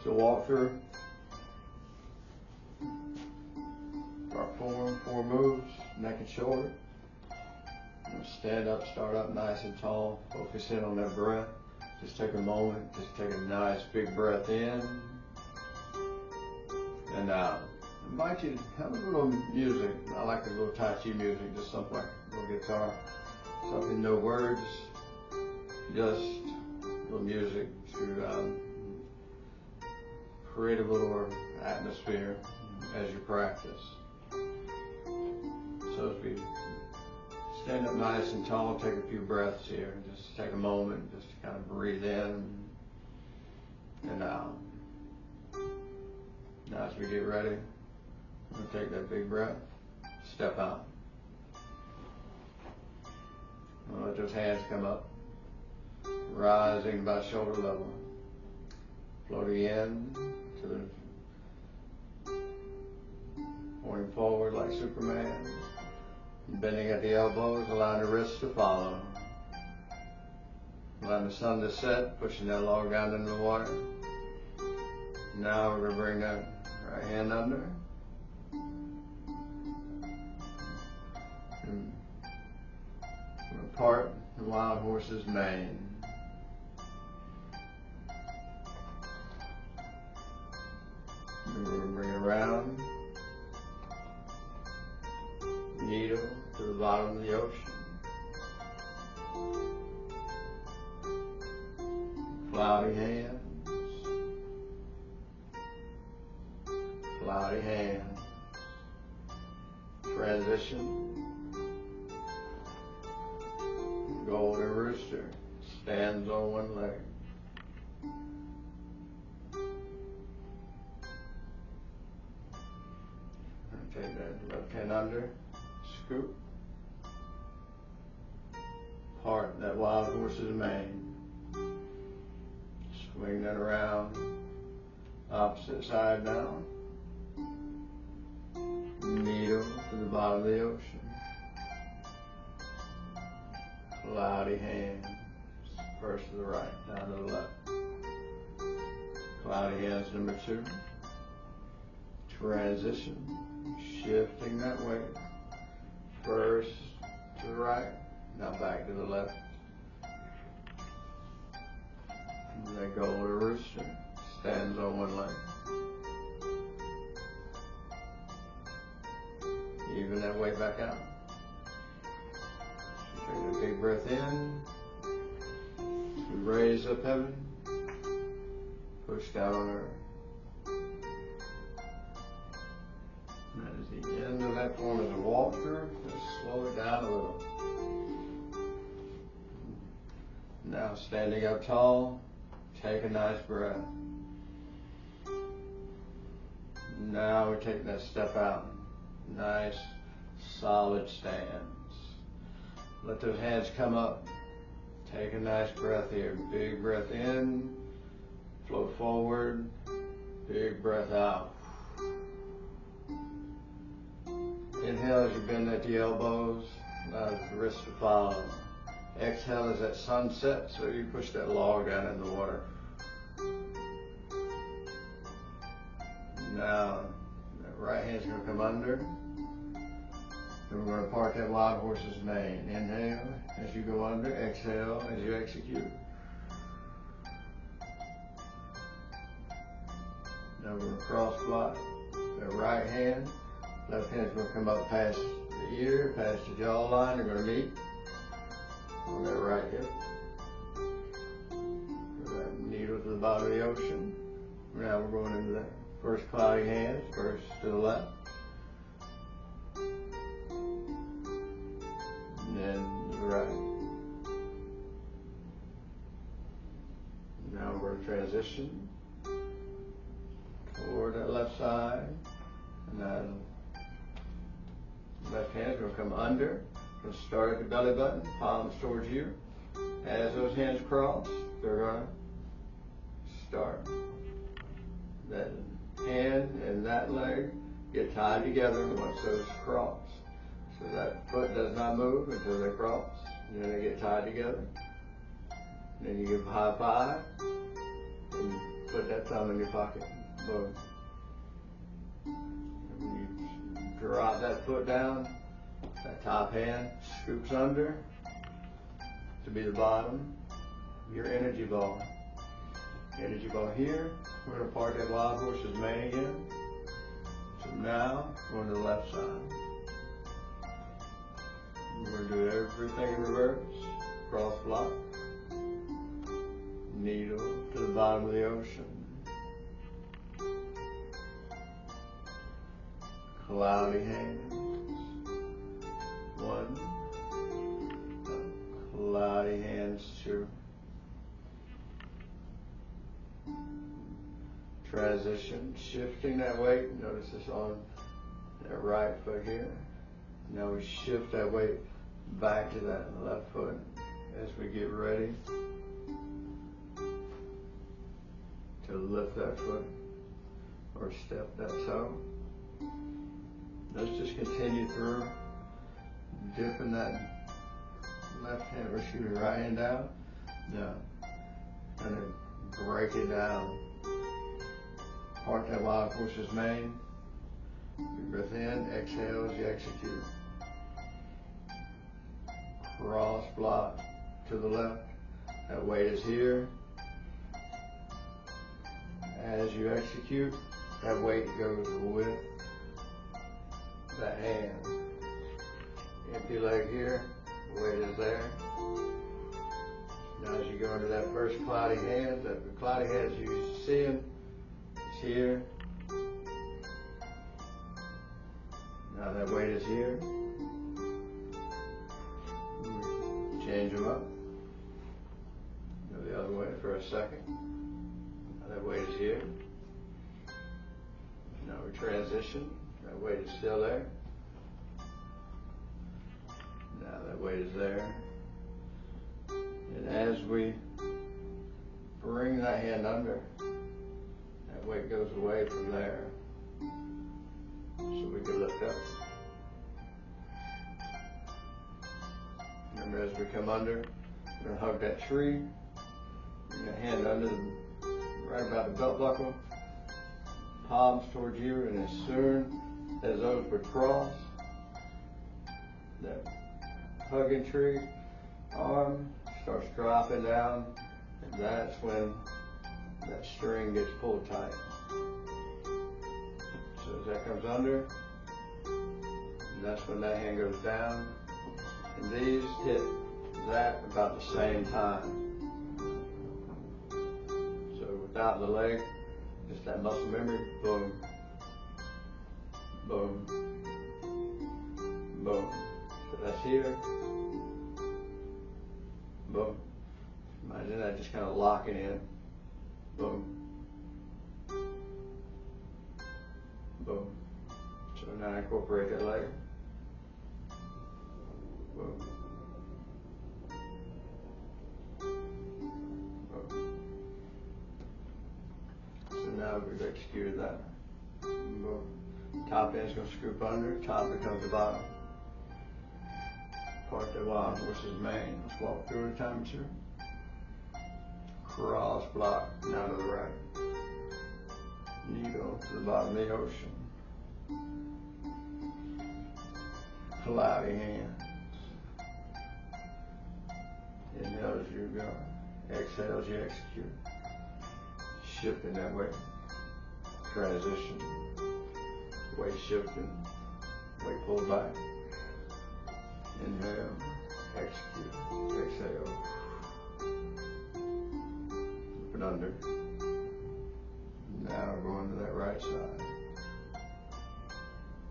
Still walk through. Our four moves, neck and shoulder. Stand up, start up nice and tall. Focus in on that breath. Just take a moment. Just take a nice big breath in and out. I invite you to have a little music. I like a little Tai Chi music, just something like a little guitar. Something, no words, just a little music to create a little atmosphere as you practice. So as we stand up nice and tall, take a few breaths here. Just take a moment just to kind of breathe in and out. Now as we get ready, we're going to take that big breath, step out. Let those hands come up, rising about shoulder level, floating in to the, pointing forward like Superman. Bending at the elbows, allowing the wrists to follow. Allowing the sun to set, pushing that log down into the water. Now we're going to bring that right hand under. And we're going to part the wild horse's mane. And we're going to bring it around. Needle to the bottom of the ocean. Cloudy hands. Cloudy hands. Transition. Golden rooster stands on one leg. Take that left hand under. Scoop. Part that wild horse's mane. Swing that around. Opposite side now. Needle to the bottom of the ocean. Cloudy hands. First to the right, now to the left. Cloudy hands number 2. Transition. Shifting that weight. First to the right, now back to the left. And that golden rooster stands on one leg. Even that weight back out. Take a big breath in. We raise up heaven. Push down on earth. That is the end of that form as a walker. Just slow it down a little. Now standing up tall, take a nice breath. Now we take that step out. Nice, solid stance. Let those hands come up. Take a nice breath here. Big breath in. Float forward. Big breath out. Inhale as you bend at the elbows, allow the wrists to follow. Exhale as that sun sets, so you push that log down in the water. Now, that right hand's going to come under. And we're going to part that wild horse's mane. Inhale as you go under, exhale as you execute. Now we're going to cross block that right hand. Left hand's going to come up past the ear, past the jawline. They're going to meet on that right hip. Put that needle to the bottom of the ocean. Now we're going into that first cloudy hands, first to the left. And then to the right. Now we're going to transition toward that left side. And then left hand's going to come under. Going to start at the belly button, palms towards you. As those hands cross, they're going to start. That hand and that leg get tied together once those cross. So that foot does not move until they cross. And then they get tied together. And then you give a high five. And put that thumb in your pocket. Boom. And when you drop that foot down, that top hand scoops under to be the bottom of your energy ball. Energy ball here. We're going to park that wild horse's mane again. So now, going to the left side. We're going to do everything in reverse. Cross block. Needle to the bottom of the ocean. Cloudy hands. One. Cloudy hands, two. Transition, shifting that weight. Notice this on that right foot here. Now we shift that weight back to that left foot as we get ready to lift that foot or step that toe. Let's just continue through, dipping that left hand, or excuse me, right hand down. Now, kind of break it down. Part that wild horse's mane. Breath in, exhale as you execute. Cross block to the left. That weight is here. As you execute, that weight goes with the hand. Empty leg here, weight is there. Now as you go into that first cloudy hand, the cloudy hands you see them, it's here. Now that weight is here. Change them up. Go the other way for a second. Now that weight is here. Now we transition. That weight is still there. Now that weight is there. And as we bring that hand under, that weight goes away from there. So we can lift up. Remember, as we come under, we're going to hug that tree. Bring that hand under right about the belt buckle. Palms towards you, and as soon as those would cross, that hugging tree arm starts dropping down, and that's when that string gets pulled tight. So as that comes under, and that's when that hand goes down, and these hit that about the same time. So without the leg, just that muscle memory, boom, boom, boom. So that's here, boom. Imagine that just kind of locking in, boom, boom. So now incorporate that leg, boom, boom. So now we've executed that. Boom. Top end's going to scoop under, top becomes the bottom. Part the wild horse's mane. Let's walk through it a time or two. Cross block, now to the right. Needle to the bottom of the ocean. Cloudy hands. Inhale as you go. Exhale as you execute. Shifting that weight. Transition. Weight shifting. Weight pulled back. Inhale. Execute. Exhale. Up and under. Now going to that right side.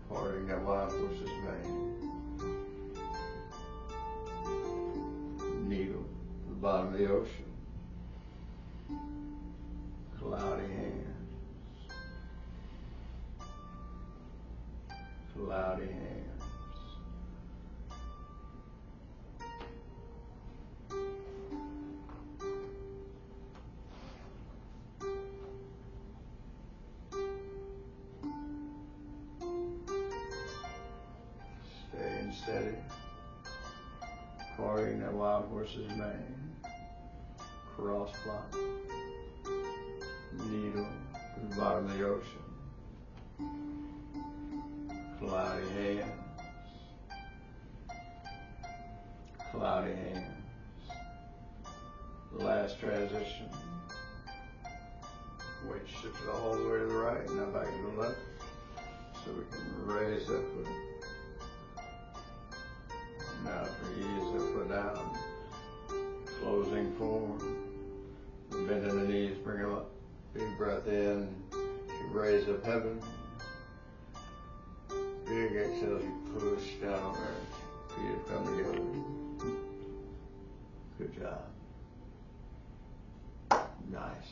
Parting that wild horse's mane. Needle to the bottom of the ocean. Cloudy hands. Cloudy hands. Staying steady. Parting that wild horse's mane. Cross block. needle to the bottom of the ocean. Cloudy hands. Cloudy hands. Last transition. Weight shifted all the way to the right, now back to the left. So we can raise that foot. Now ease that foot down. Closing form. Bending the knees, bring them up. Big breath in. You raise up heaven. Big exhale, you push down on earth. Feet have come together. Good job. Nice.